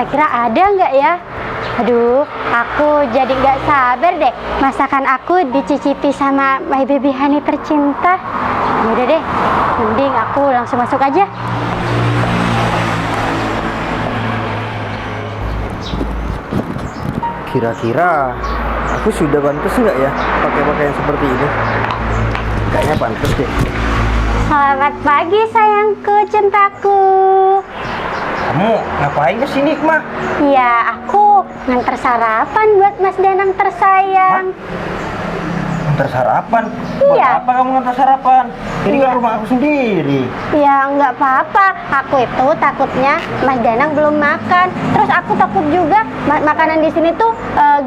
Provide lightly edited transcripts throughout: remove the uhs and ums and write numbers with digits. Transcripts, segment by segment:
kira-kira ada nggak ya? Aduh, aku jadi nggak sabar deh masakan aku dicicipi sama my baby honey tercinta. Yaudah deh, mending aku langsung masuk aja. Kira-kira aku sudah pantas nggak ya pakai pakaian seperti ini? Kayaknya pantas deh. Selamat pagi sayangku, cintaku. Kamu ngapain kesini, Hikmah? Ya, aku nganter sarapan buat Mas Danang tersayang. Ngantar sarapan? Buat Iya. apa kamu ngantar sarapan? Ini kan rumah aku sendiri. Ya, nggak apa-apa. Aku itu takutnya Mas Danang belum makan. Terus aku takut juga makanan di sini tuh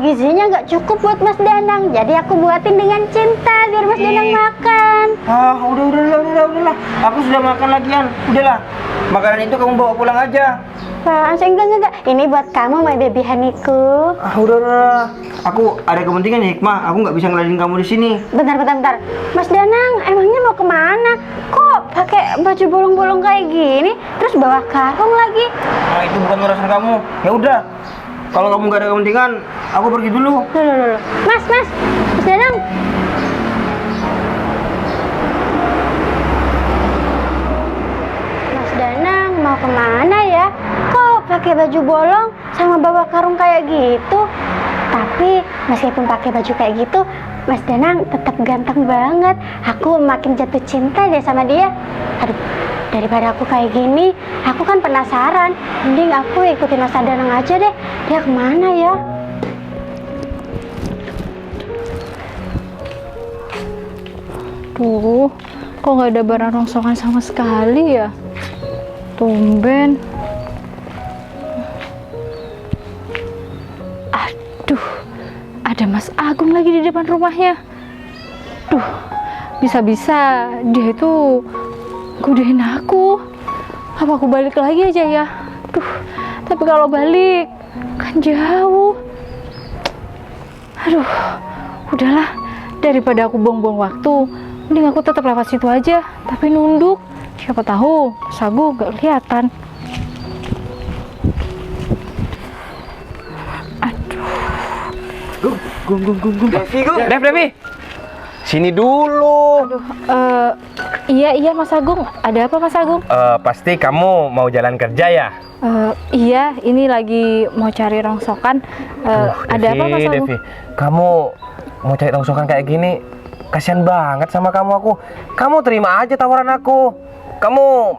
gizinya nggak cukup buat Mas Danang. Jadi aku buatin dengan cinta biar Mas Danang makan. Ah, udahlah. Aku sudah makan lagian. Udahlah. Makanan itu kamu bawa pulang aja. Wah, enggak. Ini buat kamu, my baby honeyku. Ah, udahlah. Aku ada kepentingan ya, Hikmah. Aku nggak bisa ngeladenin kamu di sini. Bentar. Mas Danang, emangnya mau kemana? Kok pakai baju bolong-bolong kayak gini? Terus bawa karung lagi? Nah, itu bukan urusan kamu. Ya udah. Kalau kamu nggak ada kepentingan, aku pergi dulu. Loh. Mas Danang. Mas Danang mau kemana ya? Kok pakai baju bolong sama bawa karung kayak gitu? Tapi meskipun pakai baju kayak gitu, Mas Danang tetap ganteng banget. Aku makin jatuh cinta deh sama dia. Aduh, daripada aku kayak gini, aku kan penasaran. Mending aku ikutin Mas Danang aja deh. Dia kemana ya? Duh, kok nggak ada barang rongsokan sama sekali ya? Tumben. Aduh, ada Mas Agung lagi di depan rumahnya. Duh, bisa-bisa dia itu godain aku. Apa aku balik lagi aja ya? Duh, tapi kalau balik kan jauh. Aduh, udahlah. Daripada aku buang-buang waktu, mending aku tetap lewat situ aja, tapi nunduk. Siapa tahu Mas Agung gak kelihatan. Gung. Devi. Sini dulu. Aduh, iya Mas Agung. Ada apa Mas Agung? Pasti kamu mau jalan kerja ya? Iya, ini lagi mau cari rongsokan. Ada apa Mas Agung? Devi, kamu mau cari rongsokan kayak gini, kasihan banget sama kamu. Kamu terima aja tawaran aku. Kamu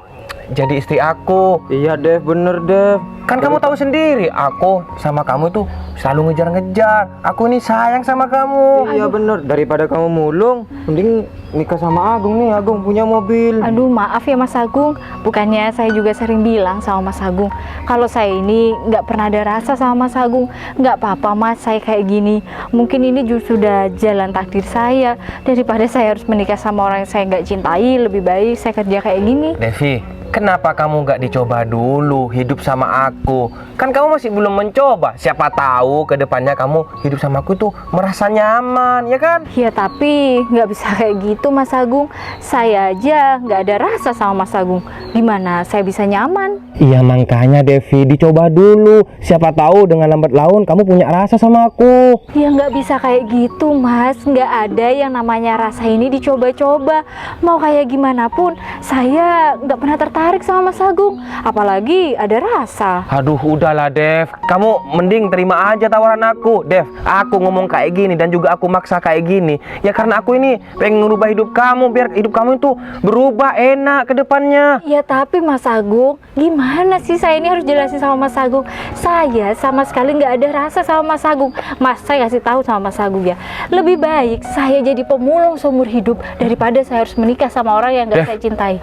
jadi istri aku. Iya, Dev, bener, Dev. Kan kamu tahu sendiri, aku sama kamu itu selalu ngejar-ngejar. Aku ini sayang sama kamu. Iya, bener. Daripada kamu mulung, mending nikah sama Agung nih. Agung punya mobil. Aduh, maaf ya Mas Agung. Bukannya saya juga sering bilang sama Mas Agung, kalau saya ini nggak pernah ada rasa sama Mas Agung. Nggak apa-apa Mas, saya kayak gini. Mungkin ini sudah jalan takdir saya. Daripada saya harus menikah sama orang yang saya nggak cintai, lebih baik saya kerja kayak gini. Devi, kenapa kamu nggak dicoba dulu hidup sama aku? Kan kamu masih belum mencoba. Siapa tahu ke depannya kamu hidup sama aku tuh merasa nyaman, ya kan? Ya tapi nggak bisa kayak gitu Mas Agung. Saya aja nggak ada rasa sama Mas Agung. Gimana saya bisa nyaman? Iya makanya Devi, dicoba dulu. Siapa tahu dengan lambat laun kamu punya rasa sama aku. Ya nggak bisa kayak gitu Mas. Nggak ada yang namanya rasa ini dicoba-coba. Mau kayak gimana pun, saya nggak pernah tertarik sama Mas Agung. Apalagi ada rasa. Aduh udahlah Dev, kamu mending terima aja tawaran aku. Dev, aku ngomong kayak gini dan juga aku maksa kayak gini ya karena aku ini pengen ngerubah hidup kamu, biar hidup kamu itu berubah enak ke depannya. Ya tapi Mas Agung, gimana sih saya ini harus jelasin sama Mas Agung? Saya sama sekali nggak ada rasa sama Mas Agung. Mas, saya kasih tahu sama Mas Agung ya, lebih baik saya jadi pemulung seumur hidup daripada saya harus menikah sama orang yang nggak Dev, saya cintai.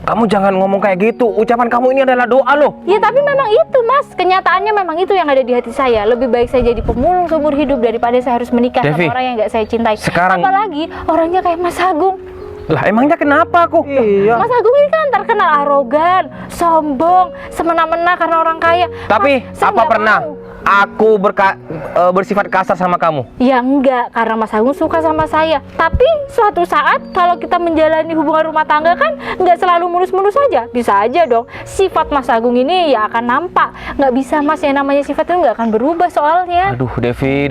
Kamu jangan ngomong kayak gitu. Ucapan kamu ini adalah doa loh. Ya tapi memang itu Mas, kenyataannya memang itu yang ada di hati saya. Lebih baik saya jadi pemulung seumur hidup daripada saya harus menikah Devi, sama orang yang nggak saya cintai. sekarang- Apalagi orangnya kayak Mas Agung. Lah emangnya kenapa aku? Iya. Mas Agung ini kan terkenal arogan, sombong, semena-mena karena orang kaya. Tapi Mas, saya apa nggak pernah mau. aku bersifat kasar sama kamu? Ya enggak, karena Mas Agung suka sama saya. Tapi suatu saat kalau kita menjalani hubungan rumah tangga kan nggak selalu mulus-mulus saja. Bisa aja dong, sifat Mas Agung ini ya akan nampak. Nggak bisa Mas, yang namanya sifat itu nggak akan berubah soalnya. Aduh, Devi,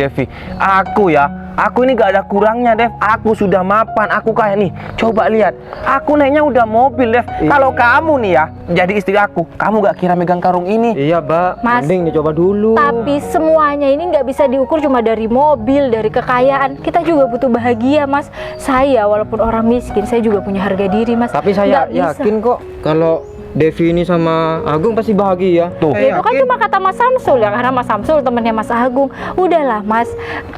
aku ini gak ada kurangnya, Dev. Aku sudah mapan, aku kayak nih. Coba lihat, aku naiknya udah mobil, Dev. Kalau kamu nih ya, jadi istri aku, kamu gak kira megang karung ini? Iya, Mbak. Mas, Mending dicoba dulu. Tapi semuanya ini nggak bisa diukur cuma dari mobil, dari kekayaan. Kita juga butuh bahagia, Mas. Saya walaupun orang miskin, saya juga punya harga diri, Mas. Tapi saya Nggak bisa. yakin kok kalau Devi ini sama Agung pasti bahagia. Tuh. Ya, itu kan cuma kata Mas Samsul ya, karena Mas Samsul temannya Mas Agung. Udahlah Mas,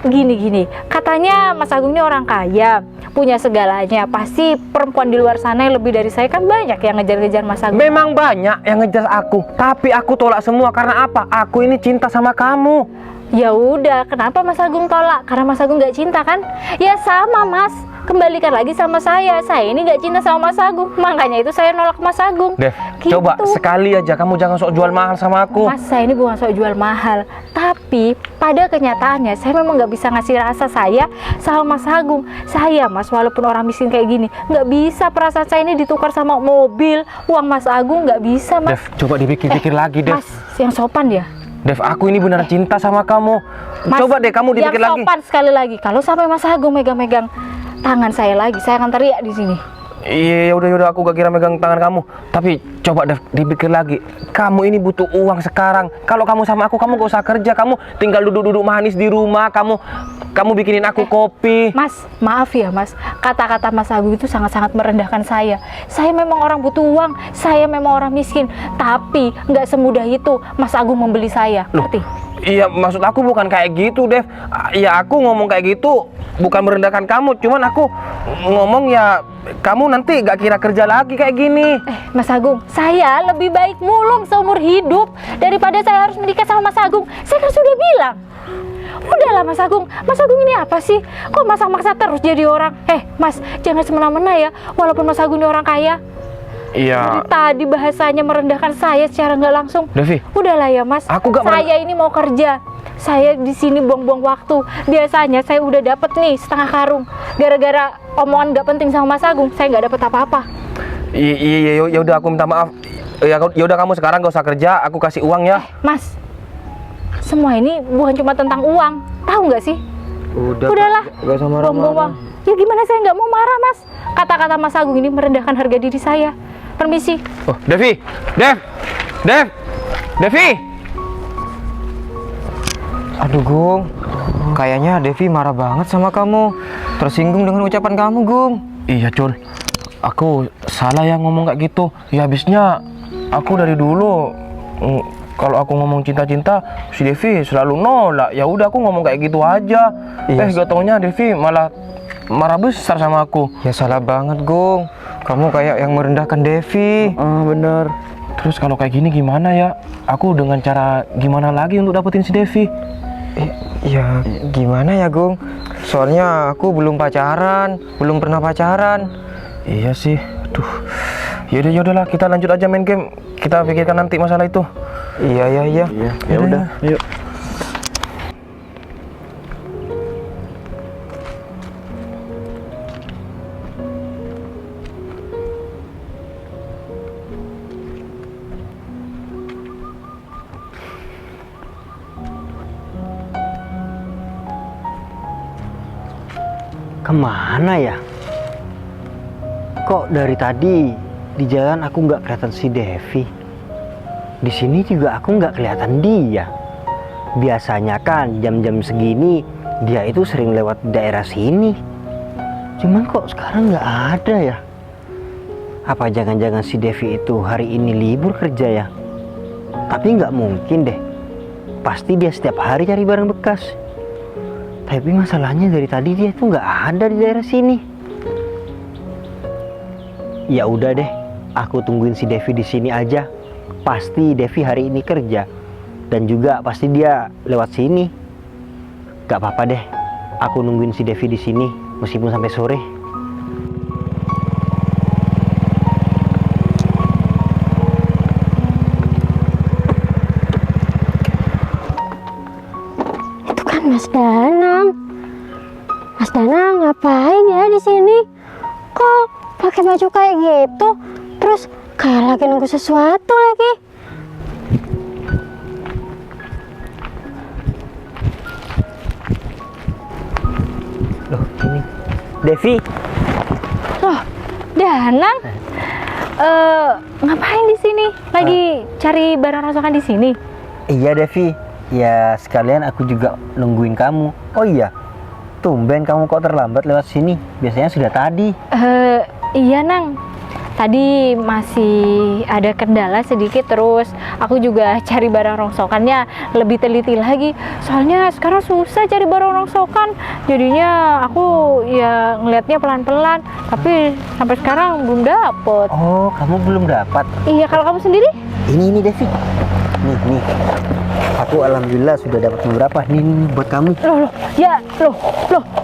gini, katanya Mas Agung ini orang kaya, punya segalanya. Pasti perempuan di luar sana yang lebih dari saya kan banyak yang ngejar-ngejar Mas Agung. Memang banyak yang ngejar aku, tapi aku tolak semua karena apa? Aku ini cinta sama kamu. Ya udah, kenapa Mas Agung tolak? Karena Mas Agung nggak cinta kan? Ya sama Mas, kembalikan lagi sama saya. Saya ini nggak cinta sama Mas Agung, makanya itu saya nolak Mas Agung. Dev, Gitu. coba sekali aja kamu jangan sok jual mahal sama aku. Mas, saya ini bukan sok jual mahal, tapi pada kenyataannya saya memang nggak bisa ngasih rasa saya sama Mas Agung. Saya Mas, walaupun orang miskin kayak gini, nggak bisa perasaan saya ini ditukar sama mobil, uang Mas Agung nggak bisa Mas. Dev, coba dipikir-pikir lagi, Dev. Mas, yang sopan ya. Dev, aku ini beneran cinta sama kamu. Mas, Coba deh kamu dipikir yang lagi. sopan sekali lagi. Kalau sampai Mas Agung megang-megang tangan saya lagi, saya akan teriak di sini. Iya, udah aku gak kira megang tangan kamu. Tapi coba Dev, dipikir lagi. Kamu ini butuh uang sekarang. Kalau kamu sama aku, kamu gak usah kerja. Kamu tinggal duduk-duduk manis di rumah. Kamu bikinin aku kopi. Mas, maaf ya Mas, kata-kata Mas Agung itu sangat-sangat merendahkan saya. Saya memang orang butuh uang, saya memang orang miskin. Tapi nggak semudah itu Mas Agung membeli saya, ngerti? Iya, maksud aku bukan kayak gitu, Dev. Ya aku ngomong kayak gitu bukan merendahkan kamu. Cuman aku ngomong ya kamu nanti gak kira kerja lagi kayak gini. Mas Agung, saya lebih baik mulung seumur hidup daripada saya harus menikah sama Mas Agung. Saya kan sudah bilang. Udahlah Mas Agung ini apa sih? Kok maksa-maksa terus jadi orang? Mas, jangan semena-mena ya, walaupun Mas Agung ini orang kaya. Iya. Dari tadi bahasanya merendahkan saya secara nggak langsung. Devi, Udahlah ya Mas, aku gak saya ini mau kerja. Saya di sini buang-buang waktu. Biasanya saya udah dapet nih setengah karung. Gara-gara omongan nggak penting sama Mas Agung, saya nggak dapet apa-apa. Iya, ya udah aku minta maaf. Ya udah kamu sekarang gak usah kerja, aku kasih uang ya. Mas, semua ini bukan cuma tentang uang, tahu nggak sih? Udahlah, Gak usah buang-buang. Ya gimana saya nggak mau marah Mas? Kata-kata Mas Agung ini merendahkan harga diri saya. Permisi. Oh, Devi. Aduh, Gung. Kayaknya Devi marah banget sama kamu. Tersinggung dengan ucapan kamu, Gung. Iya, Cul. Aku salah ya ngomong kayak gitu. Ya habisnya aku dari dulu kalau aku ngomong cinta-cinta, si Devi selalu nolak. Ya udah aku ngomong kayak gitu aja. Iya. Gak taunya Devi malah marah besar sama aku. Ya salah banget, Gung. Kamu kayak yang merendahkan Devi. Bener. Terus kalau kayak gini gimana ya? Aku dengan cara gimana lagi untuk dapetin si Devi? Ya gimana ya, Gung? Soalnya aku belum pacaran, belum pernah pacaran. Iya sih. Aduh. Yaudahlah, kita lanjut aja main game. Kita pikirkan nanti masalah itu. Iya. Ya udah. Yuk. Kemana ya? Kok dari tadi di jalan aku nggak kelihatan si Devi. Di sini juga aku nggak kelihatan dia. Biasanya kan jam-jam segini dia itu sering lewat daerah sini. Cuman kok sekarang nggak ada ya? Apa jangan-jangan si Devi itu hari ini libur kerja ya? Tapi nggak mungkin deh. Pasti dia setiap hari cari barang bekas. Tapi masalahnya dari tadi dia tuh nggak ada di daerah sini. Ya udah deh, aku tungguin si Devi di sini aja. Pasti Devi hari ini kerja dan juga pasti dia lewat sini. Gak apa-apa deh, aku nungguin si Devi di sini meskipun sampai sore. kan Mas Danang. Mas Danang ngapain ya di sini? Kok pakai baju kayak gitu? Terus kayak lagi nunggu sesuatu lagi. Loh, ini Devi. Loh, Danang. Ngapain di sini? Lagi cari barang rongsokan di sini? Iya Devi, ya sekalian aku juga nungguin kamu. Oh iya, tumben kamu kok terlambat lewat sini. Biasanya sudah tadi. Iya Nang. Tadi masih ada kendala sedikit, terus aku juga cari barang rongsokannya lebih teliti lagi. Soalnya sekarang susah cari barang rongsokan. Jadinya aku ya ngelihatnya pelan-pelan, tapi sampai sekarang belum dapet. Oh, kamu belum dapat. Iya, kalau kamu sendiri? Ini Devi. Nih. Aku alhamdulillah sudah dapat beberapa. Nih buat kamu. Loh,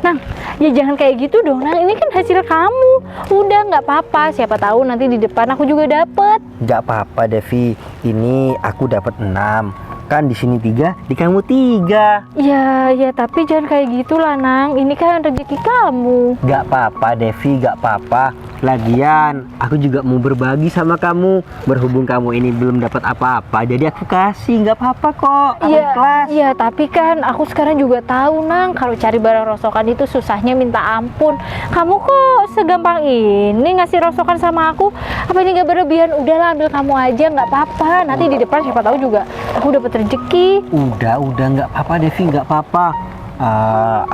Nang. Ya jangan kayak gitu dong, Nang. Ini kan hasil kamu. Udah nggak apa-apa. Siapa tahu nanti di depan aku juga dapet. Gak apa-apa Devi. Ini aku dapat 6. Kan di sini 3, di kamu 3. Ya, tapi jangan kayak gitulah, Nang. Ini kan rezeki kamu. Gak apa-apa Devi, gak apa-apa. Lagian aku juga mau berbagi sama kamu. Berhubung kamu ini belum dapat apa-apa, jadi aku kasih. Gak apa-apa kok. Aku ikhlas. Iya, tapi kan aku sekarang juga tahu, Nang, kalau cari barang rongsokan itu susahnya minta ampun. Kamu kok segampang ini ngasih rongsokan sama aku? Apa ini gak berlebihan? Udahlah, ambil kamu aja, nggak apa-apa. Nanti di depan siapa tahu juga aku dapat rezeki. Udah nggak apa-apa Devi, nggak apa-apa.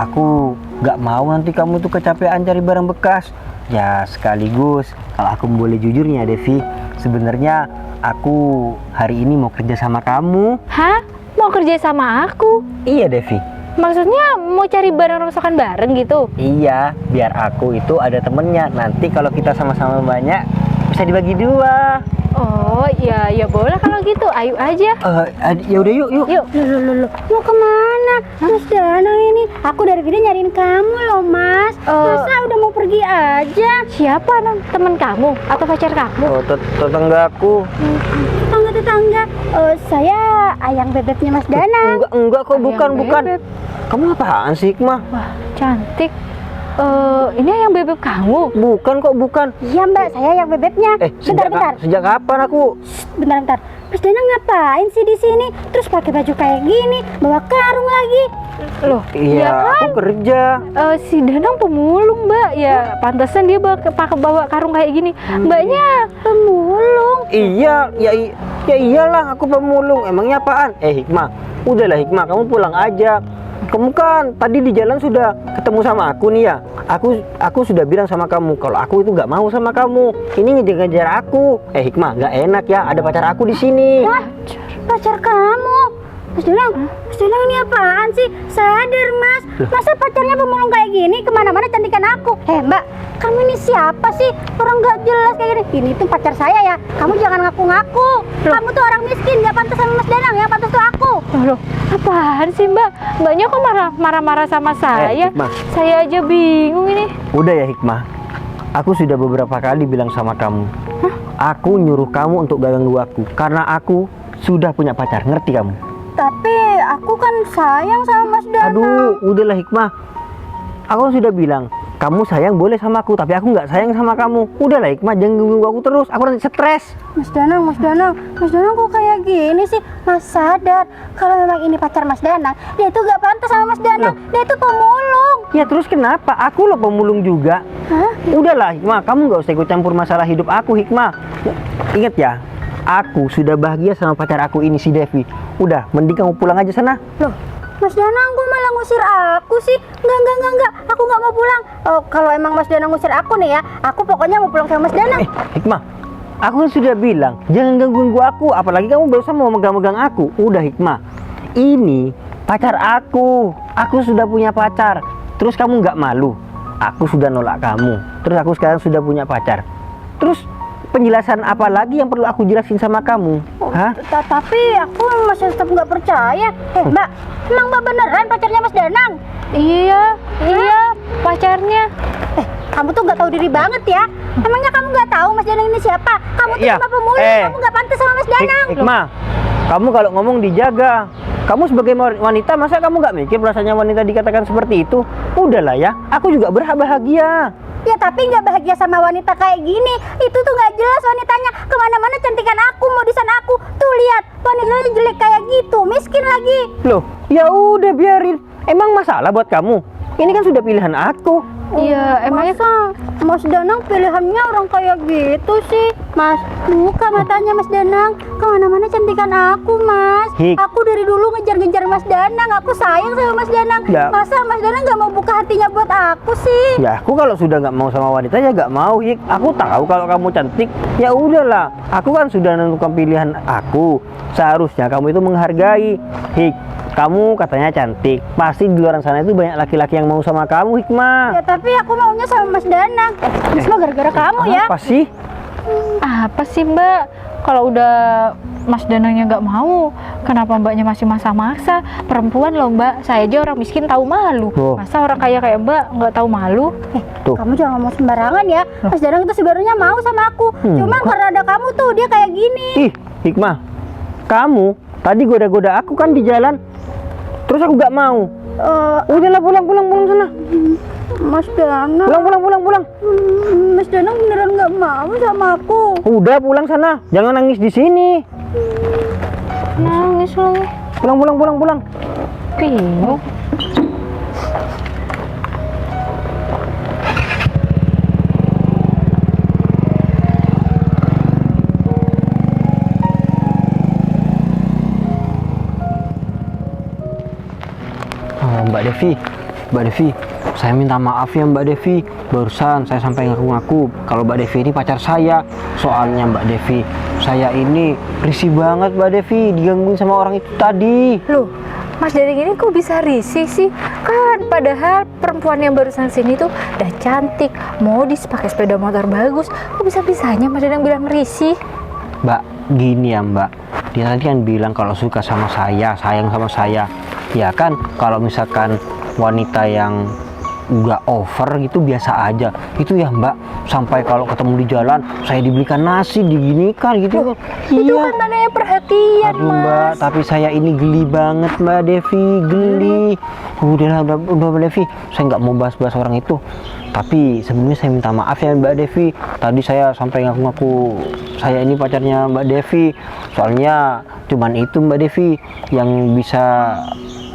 Aku nggak mau nanti kamu tuh kecapean cari barang bekas. Ya sekaligus kalau aku boleh jujurnya Devi, sebenarnya aku hari ini mau kerja sama kamu. Hah? Mau kerja sama aku? Iya Devi. Maksudnya mau cari barang rongsokan bareng gitu? Iya, biar aku itu ada temennya. Nanti kalau kita sama-sama banyak bisa dibagi 2. Oh iya, ya boleh kalau gitu. Ayo aja. Ya udah yuk. Yuk. Loh, mau kemana? Mas Danang ini, aku dari tadi nyariin kamu loh Mas. Masa udah mau pergi aja? Siapa, Nang? Temen kamu atau pacar kamu? Oh, tetanggaku. Tetangga. Saya ayang bebeknya Mas Danang. Enggak kok, Ayang bukan. bebek. Kamu apaan sih, Hikmah? Wah, cantik. Ini yang bebek kamu? Bukan kok, bukan. Iya Mbak, saya ayang bebeknya. Bentar. Sejak kapan aku? Bentar. Mas Danang ngapain sih di sini? Terus pakai baju kayak gini, bawa karung lagi. Loh, Iya, kan? aku kerja. Si Danang pemulung, Mbak. Ya, pantesan dia bawa karung kayak gini. Mbaknya Pemulung. Iya, ya iyalah aku pemulung. Emangnya apaan? Hikmah, udahlah Hikmah, kamu pulang aja. Kamu kan tadi di jalan sudah ketemu sama aku nih ya. Aku sudah bilang sama kamu kalau aku itu nggak mau sama kamu. Ini ngejar-ngejar aku. Hikmah, nggak enak ya. Ada pacar aku di sini. Hah? Pacar kamu? Mas Danang ini apaan sih? Sadar Mas, masa pacarnya pemulung kayak gini kemana-mana cantikan aku. Mbak, kamu ini siapa sih? Orang nggak jelas kayak gini. Ini tuh pacar saya ya. Kamu jangan ngaku-ngaku. Kamu tuh orang miskin, nggak pantas sama Mas Danang. Yang pantas tuh aku. Loh, apaan sih Mbak? Mbaknya kok marah-marah sama saya? Hikmah. Saya aja bingung ini. Udah ya Hikmah. Aku sudah beberapa kali bilang sama kamu. Aku nyuruh kamu untuk gak ganggu aku karena aku sudah punya pacar. Ngerti kamu? Tapi aku kan sayang sama Mas Danang. Aduh, udahlah Hikmah. Aku sudah bilang, kamu sayang boleh sama aku, tapi aku nggak sayang sama kamu. Udahlah Hikmah, jangan ganggu aku terus. Aku nanti stres. Mas Danang kok kayak gini sih? Mas sadar kalau memang ini pacar Mas Danang, dia itu gak pantas sama Mas Danang. Dia itu pemulung. Ya terus kenapa? Aku loh pemulung juga. Hah? Udahlah Hikmah, kamu nggak usah ikut campur masalah hidup aku Hikmah. Ingat ya, aku sudah bahagia sama pacar aku ini si Devi. Udah, mending kamu pulang aja sana. Loh, Mas Danang kok malah ngusir aku sih? Enggak. Aku nggak mau pulang. Oh, kalau emang Mas Danang ngusir aku nih ya, aku pokoknya mau pulang sama Mas Danang. Hikmah, aku kan sudah bilang jangan ganggu aku. Apalagi kamu barusan mau megang-megang aku. Udah Hikmah, ini pacar aku. Aku sudah punya pacar. Terus kamu nggak malu? Aku sudah nolak kamu. Terus aku sekarang sudah punya pacar. Terus penjelasan apa lagi yang perlu aku jelasin sama kamu? Hah? Tapi aku masih tetap nggak percaya. Mbak, emang Mbak beneran pacarnya Mas Danang? Iya, pacarnya. Kamu tuh nggak tahu diri banget ya. Emangnya kamu nggak tahu Mas Danang ini siapa? Kamu tuh Iya. cuma pemulung. Kamu nggak pantas sama Mas Danang. Hikmah, kamu kalau ngomong dijaga. Kamu sebagai wanita, masa kamu nggak mikir rasanya wanita dikatakan seperti itu? Udahlah ya, aku juga berhak bahagia. Ya tapi nggak bahagia sama wanita kayak gini. Itu tuh nggak jelas wanitanya. Kemana-mana cantikan aku, modisan aku. Tuh lihat, wanitanya jelek kayak gitu, miskin lagi. Loh, ya udah biarin. Emang masalah buat kamu? Ini kan sudah pilihan aku. Iya, emangnya Masa Mas Danang pilihannya orang kayak gitu sih? Mas, buka matanya Mas Danang. Kemana-mana cantikan aku, Mas. Hik. Aku dari dulu ngejar-ngejar Mas Danang. Aku sayang sama Mas Danang. Ya. Masa Mas Danang nggak mau buka hatinya buat aku sih? Ya aku kalau sudah nggak mau sama wanita ya nggak mau, Hik. Aku tahu kalau kamu cantik. Ya udahlah. Aku kan sudah menentukan pilihan aku. Seharusnya kamu itu menghargai, Hik. Kamu katanya cantik. Pasti di luar sana itu banyak laki-laki yang mau sama kamu, Hikmah. Ya tapi aku maunya sama Mas Danang. Ini semua gara-gara kamu ya. Apa sih? apa sih Mbak? Kalau udah Mas Danangnya nggak mau, kenapa Mbaknya masih maksa-maksa? Perempuan loh Mbak, saya aja orang miskin tahu malu. Oh. Masa orang kaya kayak Mbak nggak tahu malu? Tuh. Kamu jangan ngomong sembarangan ya. Mas Danang itu sebenarnya mau sama aku. Cuman karena ada kamu tuh dia kayak gini. Ih, Hikmah. Kamu tadi goda-goda aku kan di jalan. Terus aku nggak mau. Udahlah pulang sana. Mas Danang. Pulang. Mas Danang beneran nggak mau sama aku. Udah pulang sana. Jangan nangis di sini. Nangis lagi. Pulang. Bingung. Mbak Devi, saya minta maaf ya Mbak Devi. Barusan saya sampai ngaku-ngaku kalau Mbak Devi ini pacar saya. Soalnya Mbak Devi, saya ini risih banget Mbak Devi, digangguin sama orang itu tadi. Loh, Mas dari gini kok bisa risih sih? Kan padahal perempuan yang barusan sini tuh udah cantik, modis, pakai sepeda motor bagus. Kok bisa-bisanya Mas Danang bilang risih? Mbak, gini ya Mbak, dia tadi kan bilang kalau suka sama saya, sayang sama saya. Ya kan, kalau misalkan wanita yang nggak over gitu biasa aja. Itu ya Mbak, sampai kalau ketemu di jalan saya dibelikan nasi, diginikan gitu. Itu kan tandanya perhatian, Aduh Mbak, Mas. tapi saya ini geli banget Mbak Devi, geli. Udah Mbak Devi, saya nggak mau bahas-bahas orang itu. Tapi sebelumnya saya minta maaf ya Mbak Devi. Tadi saya sampai ngaku-ngaku saya ini pacarnya Mbak Devi. Soalnya cuman itu Mbak Devi yang bisa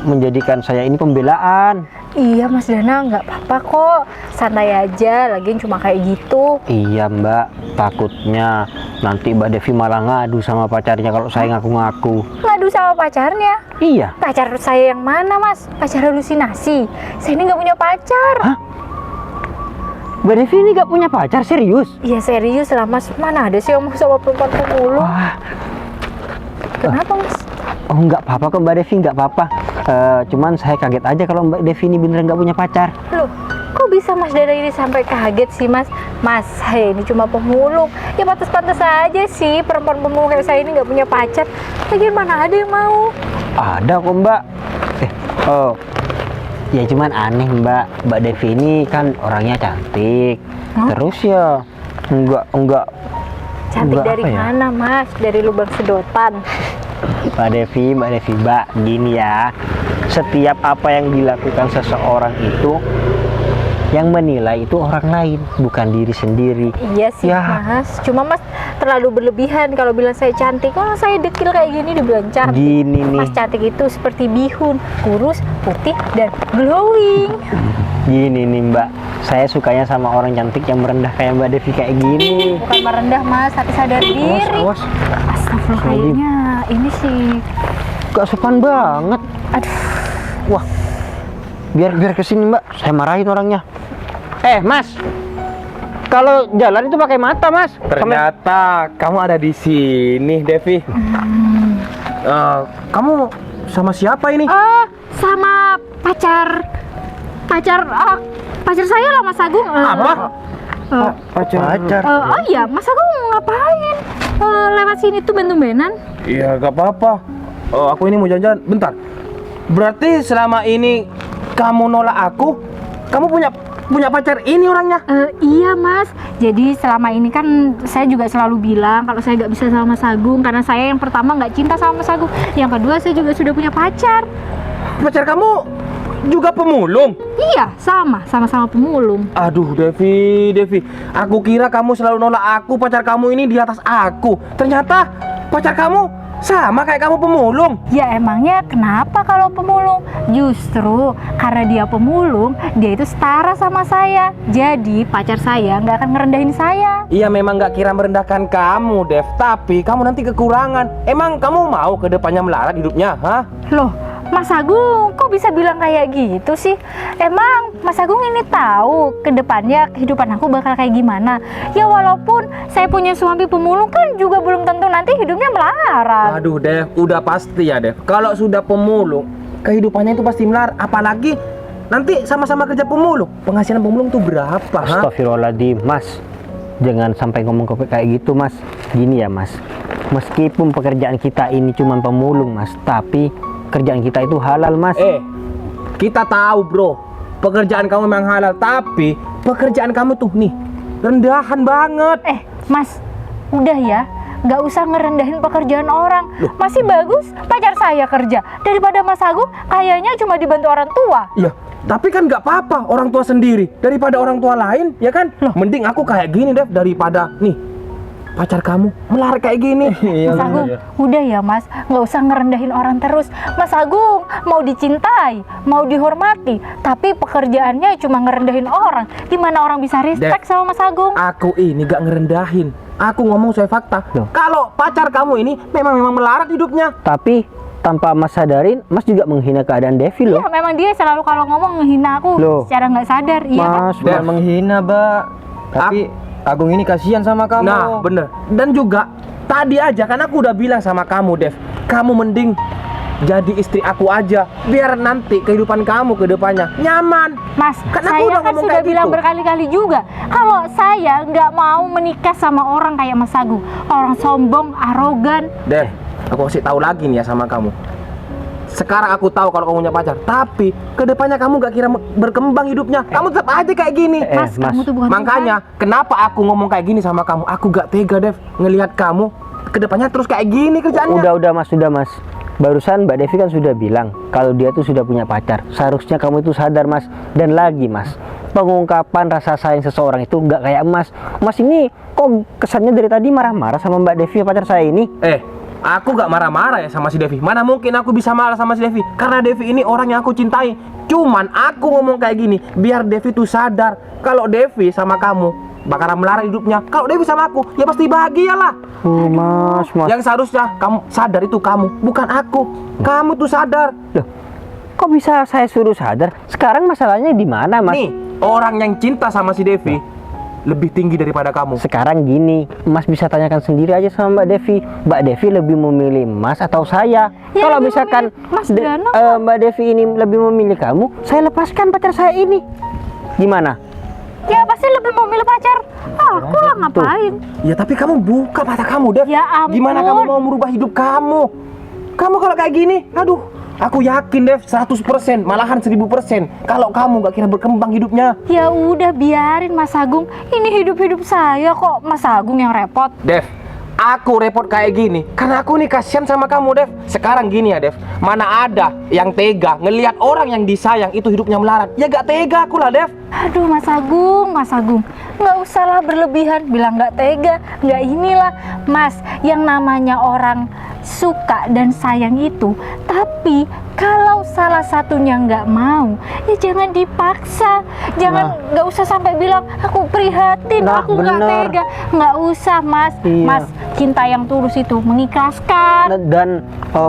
menjadikan saya ini pembelaan. Iya Mas Danang, nggak apa-apa kok. Santai aja, lagian cuma kayak gitu. Iya Mbak, takutnya nanti Mbak Devi malah ngadu sama pacarnya kalau saya ngaku-ngaku. Ngadu sama pacarnya? Iya. Pacar saya yang mana Mas? Pacar halusinasi? Saya ini nggak punya pacar. Hah? Mbak Devi ini gak punya pacar, serius? Iya serius lah Mas, mana ada sih yang mau sama perempuan pemulung? Wah, Kenapa Mas? oh nggak apa-apa kok Mbak Devi, nggak apa-apa. Cuman saya kaget aja kalau Mbak Devi ini beneran nggak punya pacar. Loh, kok bisa Mas Danang ini sampai kaget sih Mas? Mas, saya ini cuma pemulung. Ya pantas-pantas aja sih perempuan pemulung kayak saya ini nggak punya pacar. Lagian mana ada yang mau? Ada kok Mbak. Ya cuman aneh Mbak Devi ini kan orangnya cantik. Terus ya enggak Cantik Enggak, dari apa ya? mana Mas? Dari lubang sedotan. Mbak Devi, Mbak, gini ya. Setiap apa yang dilakukan seseorang itu yang menilai itu orang lain, bukan diri sendiri. Iya sih Ya. Mas, cuma Mas terlalu berlebihan kalau bilang saya cantik. Kalau saya dekil kayak gini dibilang cantik. Gini nih. Mas cantik itu seperti bihun, kurus, putih, dan glowing. Gini nih Mbak, saya sukanya sama orang cantik yang merendah kayak Mbak Devi kayak gini. Bukan merendah Mas, tapi sadar diri. Awas. Astagfirullah, kayaknya ini sih. Gak sopan banget. Aduh, Wah, biar kesini Mbak, saya marahin orangnya. Mas, kalau jalan itu pakai mata Mas. Ternyata kamu ada di sini, Devi. Kamu sama siapa ini? sama pacar saya lah Mas Agung. Apa? Pacar. Oh iya, Mas Agung ngapain? Lewat sini tuh bentuk-benan. Iya, gak apa-apa. Aku ini mau jalan-jalan. Bentar. Berarti selama ini kamu nolak aku? Kamu punya pacar ini orangnya? Iya Mas, Jadi selama ini kan saya juga selalu bilang kalau saya nggak bisa sama Mas Agung karena saya yang pertama nggak cinta sama Mas Agung, yang kedua saya juga sudah punya pacar. Pacar kamu juga pemulung? Iya, sama-sama pemulung. Aduh, Devi, aku kira kamu selalu nolak aku, pacar kamu ini di atas aku. Ternyata pacar kamu sama kayak kamu pemulung. Ya emangnya kenapa kalau pemulung? Justru karena dia pemulung, dia itu setara sama saya. Jadi pacar saya nggak akan ngerendahin saya. Iya, memang nggak kira merendahkan kamu, Dev. Tapi kamu nanti kekurangan. Emang kamu mau ke depannya melarat hidupnya, hah? Loh, Mas Agung, kok bisa bilang kayak gitu sih? Emang Mas Agung ini tahu ke depannya kehidupan aku bakal kayak gimana? Ya walaupun saya punya suami pemulung kan juga belum tentu nanti hidupnya melarat. Aduh, Dev, udah pasti ya, Dev. Kalau sudah pemulung, kehidupannya itu pasti melarat. Apalagi nanti sama-sama kerja pemulung. Penghasilan pemulung tuh berapa, ha? Astagfirullahaladzim, Mas. Jangan sampai ngomong kayak gitu, Mas. Gini ya, Mas. Meskipun pekerjaan kita ini cuma pemulung, Mas, tapi kerjaan kita itu halal, Mas. Kita tahu, bro, pekerjaan kamu memang halal, tapi pekerjaan kamu tuh nih rendahan banget. Mas, udah ya, nggak usah ngerendahin pekerjaan orang. Masih bagus pacar saya kerja daripada Mas Agung kayaknya cuma dibantu orang tua. Iya, tapi kan nggak apa-apa orang tua sendiri daripada orang tua lain, ya kan? Mending aku kayak gini, Dev, daripada nih pacar kamu melarat kayak gini. Mas Agung, udah ya Mas, nggak usah ngerendahin orang terus. Mas Agung mau dicintai, mau dihormati, tapi pekerjaannya cuma ngerendahin orang. Gimana orang bisa respect sama Mas Agung? Aku ini gak ngerendahin. Aku ngomong sesuai fakta. Kalau pacar kamu ini memang melarat hidupnya. Tapi tanpa Mas sadarin, Mas juga menghina keadaan Devi loh. Iya, memang dia selalu kalau ngomong ngehina aku secara nggak sadar. Iya kan? Mas, Bukan menghina, Mbak. Tapi Agung ini kasihan sama kamu. Nah, bener. Dan juga tadi aja kan aku udah bilang sama kamu, Dev, kamu mending jadi istri aku aja, biar nanti kehidupan kamu ke depannya nyaman. Mas, Kan aku saya udah kan ngomong sudah kayak bilang gitu. berkali-kali juga kalau saya nggak mau menikah sama orang kayak Mas Agung, orang sombong, arogan. Dev, aku kasih tahu lagi nih ya sama kamu. Sekarang aku tahu kalau kamu punya pacar, tapi kedepannya kamu gak kira berkembang hidupnya. Kamu tetap aja kayak gini. Mas, kamu tuh bukan Makanya kenapa aku ngomong kayak gini sama kamu? Aku gak tega, Dev, ngelihat kamu kedepannya terus kayak gini kerjaannya. Udah Mas. Barusan Mbak Devi kan sudah bilang kalau dia tuh sudah punya pacar. Seharusnya kamu itu sadar, Mas. Dan lagi, Mas, pengungkapan rasa sayang seseorang itu nggak kayak Mas. Mas ini kok kesannya dari tadi marah-marah sama Mbak Devi, pacar saya ini. Aku gak marah-marah ya sama si Devi. Mana mungkin aku bisa marah sama si Devi? Karena Devi ini orang yang aku cintai. Cuman aku ngomong kayak gini biar Devi tuh sadar kalau Devi sama kamu bakalan melarat hidupnya. Kalau Devi sama aku, ya pasti bahagia lah. Mas. Yang seharusnya kamu sadar itu kamu, bukan aku. Kamu tuh sadar. Loh, kok bisa saya suruh sadar? Sekarang masalahnya di mana, Mas? Nih, orang yang cinta sama si Devi lebih tinggi daripada kamu. Sekarang gini, Mas bisa tanyakan sendiri aja sama Mbak Devi. Mbak Devi lebih memilih Mas atau saya? Ya, Kalau lebih misalkan memilih Mas Dano. Mbak Devi ini lebih memilih kamu, saya lepaskan pacar saya ini. Gimana? Ya pasti lebih memilih pacar. Aku lah ngapain? Ya tapi kamu buka mata kamu, Dev. Ya ampun. Gimana kamu mau merubah hidup kamu? Kamu kalau kayak gini, aduh, aku yakin, Dev, 100%, malahan 1000%. Kalau kamu gak kira berkembang hidupnya. Ya udah biarin Mas Agung. Ini hidup-hidup saya kok, Mas Agung yang repot. Dev, aku repot kayak gini karena aku nih kasihan sama kamu, Dev. Sekarang gini ya, Dev, mana ada yang tega ngelihat orang yang disayang itu hidupnya melarat. Ya gak tega aku lah, Dev. Aduh Mas Agung, nggak usahlah berlebihan, bilang nggak tega, nggak inilah. Mas, yang namanya orang suka dan sayang itu, tapi kalau salah satunya nggak mau, ya jangan dipaksa. Jangan, nggak usah sampai bilang aku prihatin, aku nggak tega. Nggak usah, Mas. Iya. Mas, cinta yang tulus itu mengikhlaskan. Dan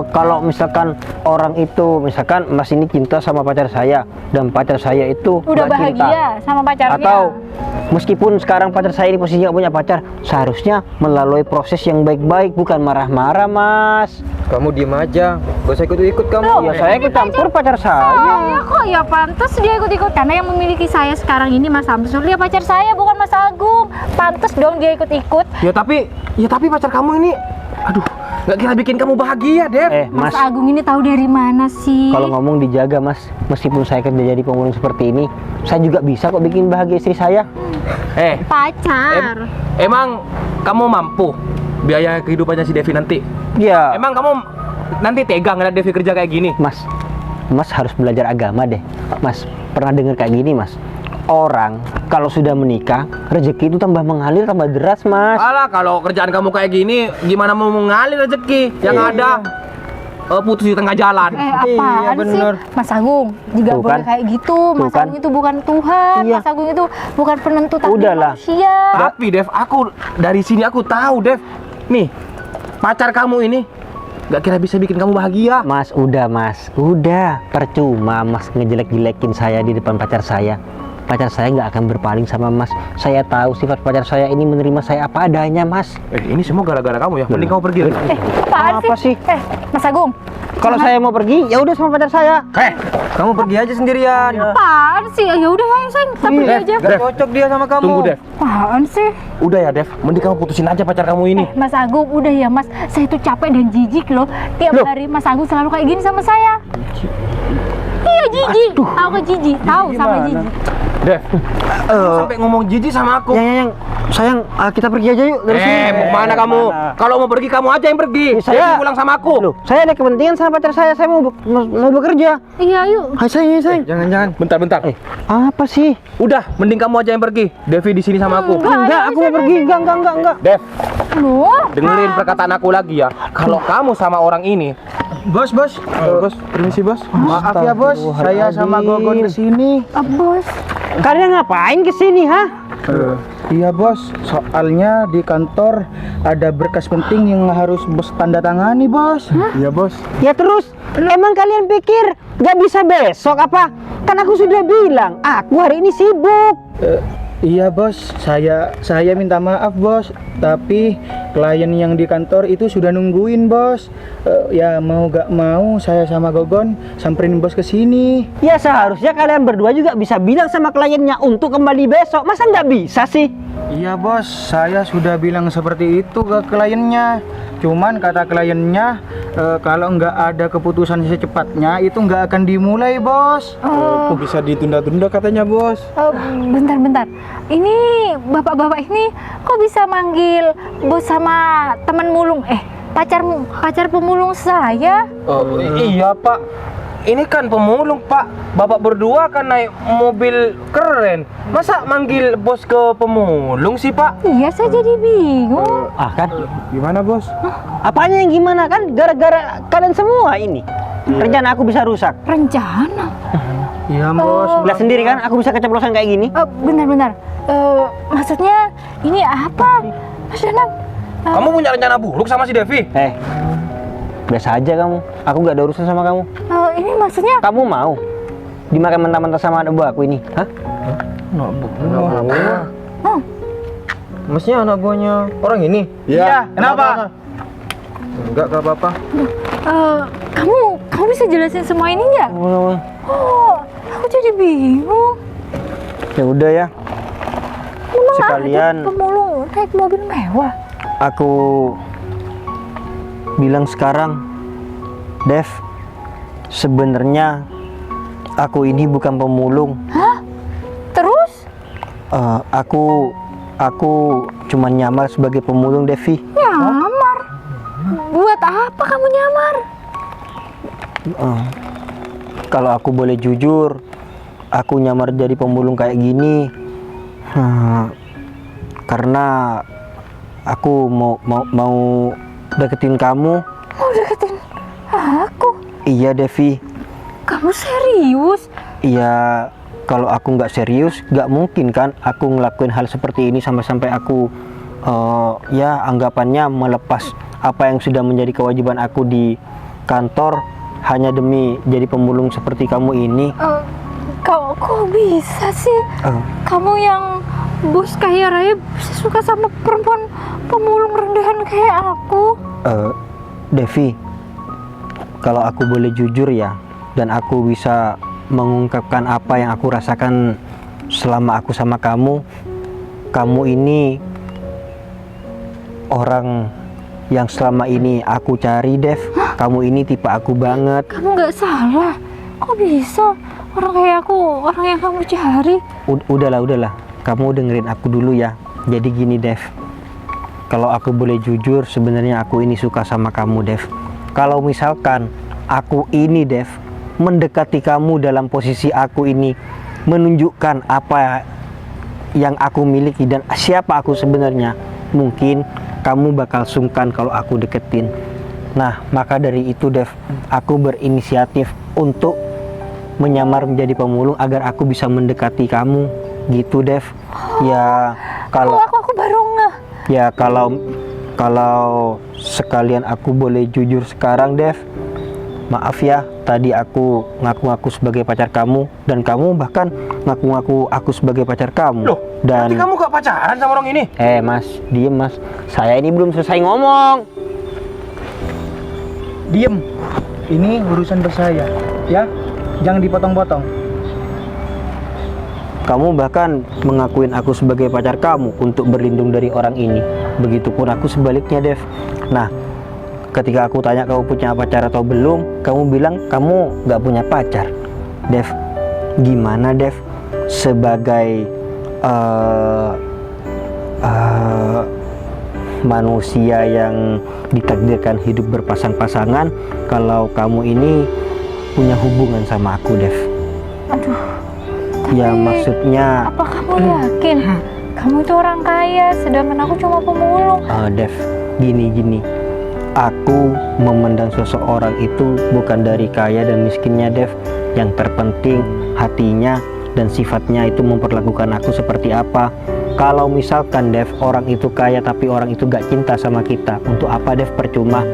kalau misalkan orang itu, misalkan Mas ini cinta sama pacar saya dan pacar saya itu Udah nggak cinta, bahagia sama pacarnya. atau meskipun sekarang pacar saya ini posisinya nggak punya pacar, seharusnya melalui proses yang baik-baik, bukan marah-marah, Mas. Kamu diem aja, gak usah ikut-ikut kamu. Loh, Ya saya ikut campur pacar saya. Saya kok ya pantas dia ikut-ikut, karena yang memiliki saya sekarang ini Mas Samsul, dia pacar saya bukan Mas Agung. Pantas dong dia ikut-ikut. Ya tapi pacar kamu ini, aduh, nggak kira bikin kamu bahagia, Dev. Mas Mas, Agung ini tahu dari mana sih? kalau ngomong dijaga Mas, meskipun saya kerja jadi pemulung seperti ini, saya juga bisa kok bikin bahagia istri saya. Pacar. Emang kamu mampu biaya kehidupannya si Devi nanti? Ya, Emang kamu nanti tega ngeliat Devi kerja kayak gini? Mas harus belajar agama deh. Mas pernah dengar kayak gini Mas? Orang kalau sudah menikah, rezeki itu tambah mengalir, tambah deras Mas. Alah, kalau kerjaan kamu kayak gini, gimana mau mengalir rezeki? Yang ada putus di tengah jalan. Apaan sih? Mas Agung juga Tuh boleh kan. kayak gitu. Mas Tuh kan. Agung itu bukan Tuhan. Iya. Mas Agung itu bukan penentu takdir Udahlah. manusia. Tapi Dev, aku dari sini aku tahu Dev, nih pacar kamu ini nggak kira bisa bikin kamu bahagia. Mas, udah. Percuma Mas ngejelek-jelekin saya di depan pacar saya. Pacar saya nggak akan berpaling sama Mas. Saya tahu sifat pacar saya ini menerima saya apa adanya Mas. Ini semua gara-gara kamu ya. Mending kamu pergi. Apaan Apa sih? Mas Agung. Kalau saya mau pergi, ya udah sama pacar saya. Kamu pergi aja sendirian. Apaan sih? Ya udah ayo sayang, kita pergi aja. Gak cocok dia sama kamu. Tunggu Dev. Apaan sih? Udah ya Dev, mending kamu putusin aja pacar kamu ini. Mas Agung, udah ya Mas. Saya itu capek dan jijik loh. Tiap hari Mas Agung selalu kayak gini sama saya. Iya jijik. Tahu ke jijik? Tahu sama jijik. Dev, kamu sampai ngomong jijik sama aku. Sayang, kita pergi aja yuk dari sini. Mau kemana kamu? Kalau mau pergi kamu aja yang pergi. Saya- Devi pulang sama aku. Loh, saya ada kepentingan sama pacar saya mau bekerja. Iya yuk. Hai sayang. Jangan. Bentar. Apa sih? Udah, mending kamu aja yang pergi. Devi di sini sama aku. Enggak, aku mau pergi. Enggak. Dev, Loh. dengerin perkataan aku lagi ya. Kalau kamu sama orang ini, Bos, permisi bos. Maaf ya bos, saya sama Gogon kesini. Bos. Kalian ngapain kesini, ha? Iya bos, soalnya di kantor ada berkas penting yang harus bos tanda tangani bos. Iya bos. Ya terus, emang kalian pikir gak bisa besok apa? Kan aku sudah bilang, aku hari ini sibuk. Iya bos, saya minta maaf bos, tapi klien yang di kantor itu sudah nungguin bos. Ya mau gak mau saya sama Gogon samperin bos ke sini. Ya seharusnya kalian berdua juga bisa bilang sama kliennya untuk kembali besok. Masa nggak bisa sih? Iya bos, saya sudah bilang seperti itu ke kliennya. Cuman kata kliennya kalau nggak ada keputusan secepatnya itu nggak akan dimulai bos. Kok bisa ditunda-tunda katanya bos? Bentar. Ini bapak-bapak ini kok bisa manggil bos sama teman mulung? Pacar pemulung saya. iya Pak. Ini kan pemulung Pak. Bapak berdua kan naik mobil keren. Masa manggil bos ke pemulung sih Pak? Iya, saya jadi bingung. Kan? Gimana bos? Apanya yang gimana kan? Gara-gara kalian semua ini. Rencana aku bisa rusak. Rencana? Iya bos. Lihat sendiri kan, aku bisa keceplosan kayak gini. Bentar. Maksudnya ini apa? Mas Danang? Kamu punya rencana buruk sama si Devi? Biasa aja kamu. Aku nggak ada urusan sama kamu. Ini maksudnya Kamu mau dimakan mentah-mentah sama anak buah aku ini? Hah? Masnya anak buahnya orang ini? Iya. Kenapa? Enggak apa-apa. kamu bisa jelasin semua ini nggak? Oh, aku jadi bingung. Ya udah ya. Memang Sekalian ada pemulung naik mobil mewah. aku bilang sekarang, Dev, sebenarnya aku ini bukan pemulung. Terus? Aku cuma nyamar sebagai pemulung, Devi. Nyamar? Buat apa kamu nyamar? Kalau aku boleh jujur, aku nyamar jadi pemulung kayak gini karena aku mau deketin kamu. Mau deketin aku? Iya, Devi. Kamu serius? Iya, kalau aku nggak serius, nggak mungkin kan aku ngelakuin hal seperti ini sampai aku ya anggapannya melepas apa yang sudah menjadi kewajiban aku di kantor hanya demi jadi pemulung seperti kamu ini. Kok bisa sih? Kamu yang bos kaya raya bisa suka sama perempuan pemulung rendahan kayak aku? Devi, kalau aku boleh jujur ya, dan aku bisa mengungkapkan apa yang aku rasakan selama aku sama kamu ini orang yang selama ini aku cari, Dev. Kamu ini tipe aku banget. Kamu nggak salah. Kok bisa? Orang kayak aku, orang yang kamu cari. Udahlah. Kamu dengerin aku dulu ya. Jadi gini, Dev. Kalau aku boleh jujur, sebenarnya aku ini suka sama kamu, Dev. Kalau misalkan aku ini, Dev, mendekati kamu dalam posisi aku ini, menunjukkan apa yang aku miliki dan siapa aku sebenarnya, mungkin kamu bakal sungkan kalau aku deketin. Nah, maka dari itu, Dev, aku berinisiatif untuk menyamar menjadi pemulung agar aku bisa mendekati kamu, gitu, Dev. Ya, kalau Aku baru ngeh. ya kalau sekalian aku boleh jujur sekarang, Dev. Maaf ya, tadi aku ngaku-ngaku sebagai pacar kamu dan kamu bahkan ngaku-ngaku aku sebagai pacar kamu. Loh, dan berarti kamu gak pacaran sama orang ini? Mas, diem Mas. Saya ini belum selesai ngomong. Diem. Ini urusan bersaya, ya. Jangan dipotong-potong. Kamu bahkan mengakuin aku sebagai pacar kamu untuk berlindung dari orang ini. Begitupun aku sebaliknya, Dev. Nah, ketika aku tanya kamu punya pacar atau belum, kamu bilang kamu nggak punya pacar. Dev, gimana, Dev? Sebagai manusia yang ditakdirkan hidup berpasang-pasangan, kalau kamu ini punya hubungan sama aku, Dev. Aduh. Ya, Tapi, maksudnya apa kamu yakin? Kamu itu orang kaya, sedangkan aku cuma pemulung. Dev, gini. Aku memandang seseorang itu bukan dari kaya dan miskinnya, Dev. Yang terpenting hatinya dan sifatnya itu memperlakukan aku seperti apa. Kalau misalkan, Dev, orang itu kaya tapi orang itu gak cinta sama kita, untuk apa, Dev? Percuma.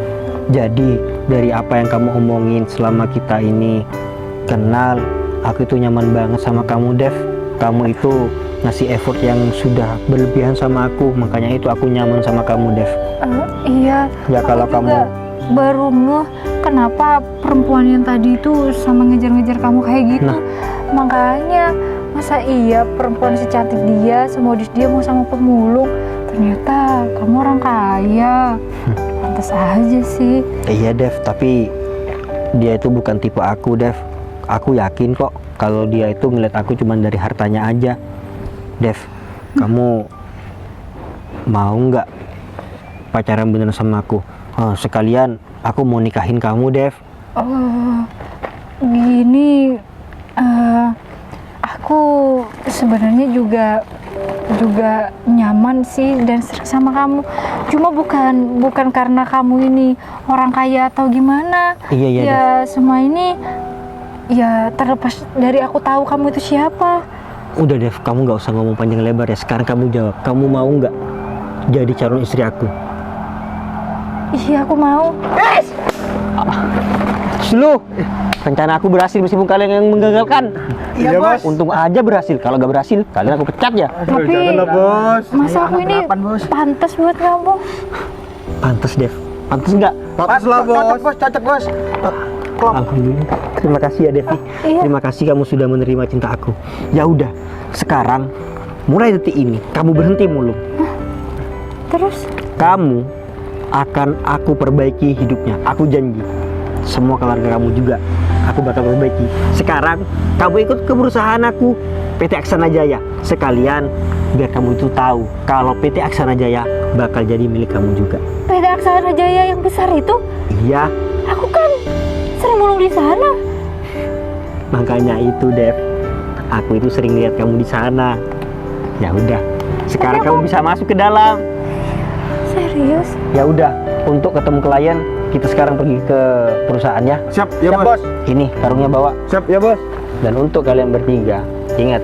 Jadi dari apa yang kamu omongin selama kita ini kenal, aku itu nyaman banget sama kamu, Dev. Kamu itu ngasih effort yang sudah berlebihan sama aku, makanya itu aku nyaman sama kamu, Dev. Iya. Ya, kalau aku kamu juga baru ngeh kenapa perempuan yang tadi itu sama ngejar-ngejar kamu kayak gitu. Nah. Makanya masa iya perempuan secantik dia, semodis dia mau sama pemulung? Ternyata kamu orang kaya. Pantas aja sih. Iya, Dev, tapi dia itu bukan tipe aku, Dev. Aku yakin kok kalau dia itu ngeliat aku cuma dari hartanya aja. Dev, kamu mau nggak pacaran beneran sama aku? Sekalian aku mau nikahin kamu, Dev. Oh, gini, aku sebenarnya juga nyaman sih dan sering sama kamu. Cuma bukan karena kamu ini orang kaya atau gimana. Iya, Ya semua ini ya terlepas dari aku tahu kamu itu siapa. Udah, Dev, kamu nggak usah ngomong panjang lebar ya. Sekarang kamu jawab, kamu mau nggak jadi calon istri aku? Iya, aku mau. Slow. Rencana aku berhasil meskipun kalian yang menggagalkan. Iya, Bos. Untung aja berhasil. Kalau nggak berhasil, kalian aku pecat ya. Tapi Bos. masa aku ini pantas buat kamu? Pantes, Dev. Pantes nggak? Pantas lah, Bos. Cocok, Bos. Alhamdulillah. Terima kasih ya, Devi. Iya. Terima kasih kamu sudah menerima cinta aku. Ya udah, sekarang mulai detik ini kamu berhenti mulung. Terus? Kamu akan aku perbaiki hidupnya. Aku janji. Semua keluarga kamu juga aku bakal perbaiki. Sekarang kamu ikut ke perusahaan aku, PT Aksana Jaya. Sekalian biar kamu itu tahu kalau PT Aksana Jaya bakal jadi milik kamu juga. PT Aksana Jaya yang besar itu? Iya, Aku kan sering mulung di sana. makanya itu, Dev. Aku itu sering lihat kamu di sana. Ya udah, sekarang kamu bisa masuk ke dalam. Serius? Ya udah, untuk ketemu klien kita sekarang pergi ke perusahaannya. Siap, ya, Bos. Ini karungnya bawa. Siap, ya, Bos. Dan untuk kalian bertiga, ingat,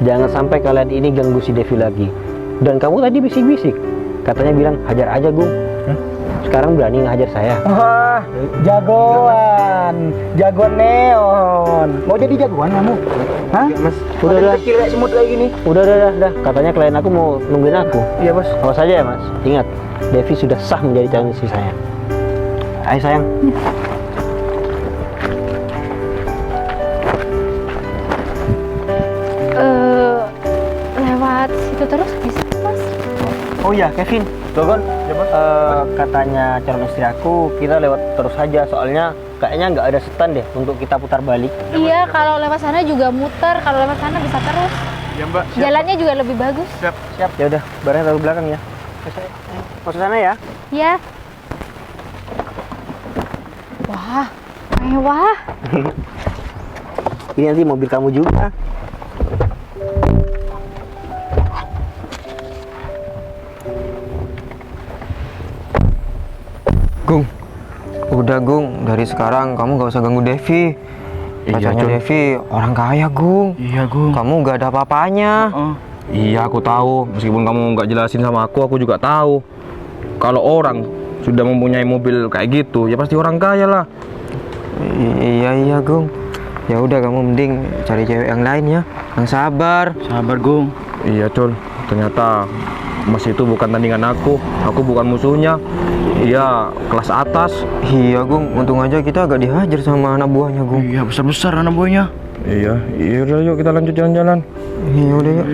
jangan sampai kalian ini ganggu si Devi lagi. Dan kamu tadi bisik-bisik, katanya bilang hajar aja, Gung. Sekarang berani ngehajar saya. Wah, jagoan neon. Mau jadi jagoan kamu? Hah? Mas, udah. Kecil kayak semut kayak gini. Udah. Katanya klien aku mau nungguin aku. Iya, Bos. Awas saja ya, Mas. Ingat, Devi sudah sah menjadi calon istri saya. Ayo sayang. Lewat situ terus bisa, Mas? Oh iya, Kevin. Gogon, katanya calon istri aku kita lewat terus saja, soalnya kayaknya nggak ada setan deh untuk kita putar balik. Iya, kalau lewat sana juga muter, kalau lewat sana bisa terus. Ya Mbak. Jalannya juga lebih bagus. Siap. Siap, ya udah, barangnya taruh belakang ya. Masuk sana ya. Ya. Wah, mewah. Ini nanti mobil kamu juga. Gung, udah Gung, dari sekarang kamu gak usah ganggu Devi. Pacarnya Cun. Devi orang kaya Gung. Iya, Gung. Kamu gak ada apa-apanya. Iya, aku tahu. Meskipun kamu nggak jelasin sama aku juga tahu. Kalau orang sudah mempunyai mobil kayak gitu, ya pasti orang kaya lah. Iya Gung. Ya udah kamu mending cari cewek yang lain ya, yang sabar. Sabar, Gung. Iya, Cul. Ternyata Mas itu bukan tandingan aku bukan musuhnya. Iya, kelas atas. Iya Gung, untung aja kita agak dihajar sama anak buahnya Gung. Iya, besar-besar anak buahnya. Iya, udah yuk kita lanjut jalan-jalan. Iya udah yuk.